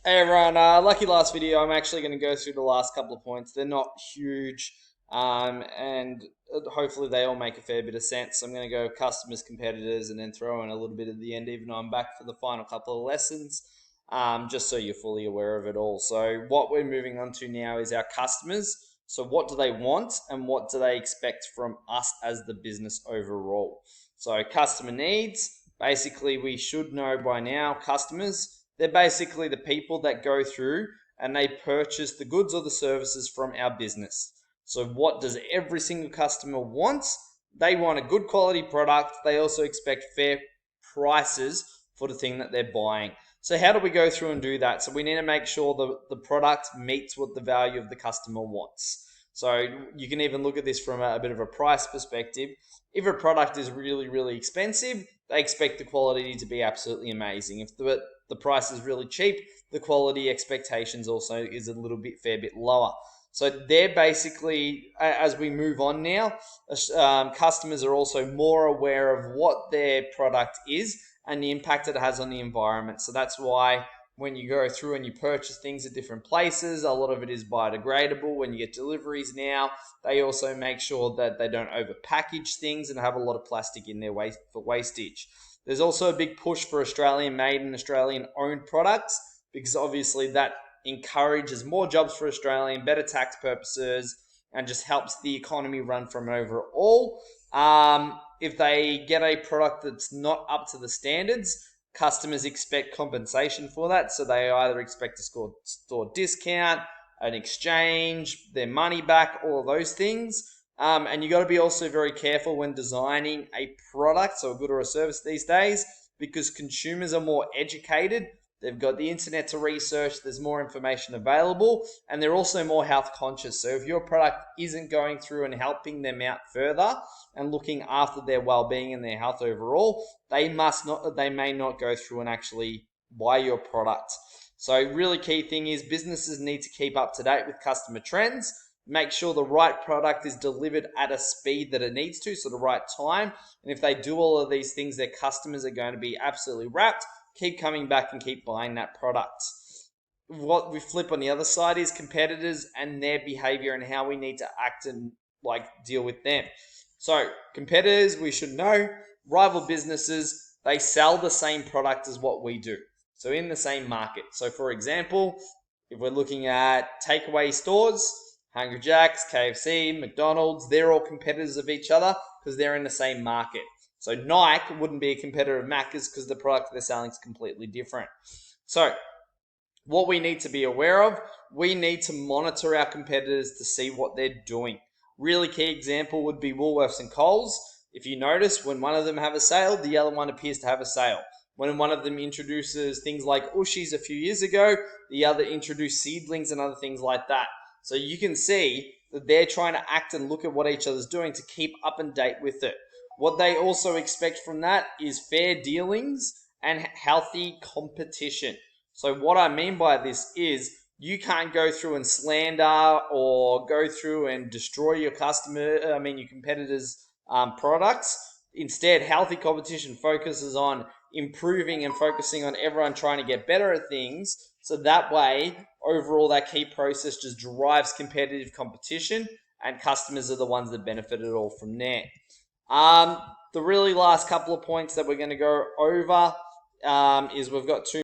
Hey everyone, lucky last video. I'm actually going to go through the last couple of points. They're not huge, and hopefully they all make a fair bit of sense. I'm going to go customers, competitors, and then throw in a little bit at the end, even though I'm back for the final couple of lessons, just so you're fully aware of it all. So what we're moving on to now is our customers. So what do they want, and what do they expect from us as the business overall? So customer needs, basically we should know by now, customers, they're basically the people that go through and they purchase the goods or the services from our business. So what does every single customer want? They want a good quality product. They also expect fair prices for the thing that they're buying. So how do we go through and do that? So we need to make sure the product meets what the value of the customer wants. So you can even look at this from a bit of a price perspective. If a product is really, really expensive, they expect the quality to be absolutely amazing. If the price is really cheap, the quality expectations also is a fair bit lower. So they're basically, as we move on now, customers are also more aware of what their product is and the impact it has on the environment. So that's why when you go through and you purchase things at different places, a lot of it is biodegradable. When you get deliveries now, they also make sure that they don't overpackage things and have a lot of plastic in their waste for wastage. There's also a big push for Australian made and Australian owned products, because obviously that encourages more jobs for Australian, better tax purposes, and just helps the economy run from overall. If they get a product that's not up to the standards, customers expect compensation for that. So they either expect a store discount, an exchange, their money back, all of those things. And you got to be also very careful when designing a product, so a good or a service these days, because consumers are more educated. They've got the internet to research, there's more information available, and they're also more health conscious. So if your product isn't going through and helping them out further and looking after their well-being and their health overall, they may not go through and actually buy your product. So really key thing is businesses need to keep up to date with customer trends, make sure the right product is delivered at a speed that it needs to, so the right time. And if they do all of these things, their customers are going to be absolutely wrapped, keep coming back and keep buying that product. What we flip on the other side is competitors and their behavior and how we need to act and deal with them. So competitors, we should know, rival businesses, they sell the same product as what we do. So in the same market. So for example, if we're looking at takeaway stores, Hungry Jack's, KFC, McDonald's, they're all competitors of each other because they're in the same market. So Nike wouldn't be a competitor of Macca's because the product they're selling is completely different. So what we need to be aware of, we need to monitor our competitors to see what they're doing. Really key example would be Woolworths and Coles. If you notice, when one of them have a sale, the other one appears to have a sale. When one of them introduces things like Ushies a few years ago, the other introduced seedlings and other things like that. So you can see that they're trying to act and look at what each other's doing to keep up and date with it. What they also expect from that is fair dealings and healthy competition. So what I mean by this is you can't go through and slander or go through and destroy your competitors' products. Instead, healthy competition focuses on improving and focusing on everyone trying to get better at things. So that way, overall, that key process just drives competitive competition, and customers are the ones that benefit it all from there. The really last couple of points that we're going to go over is we've got two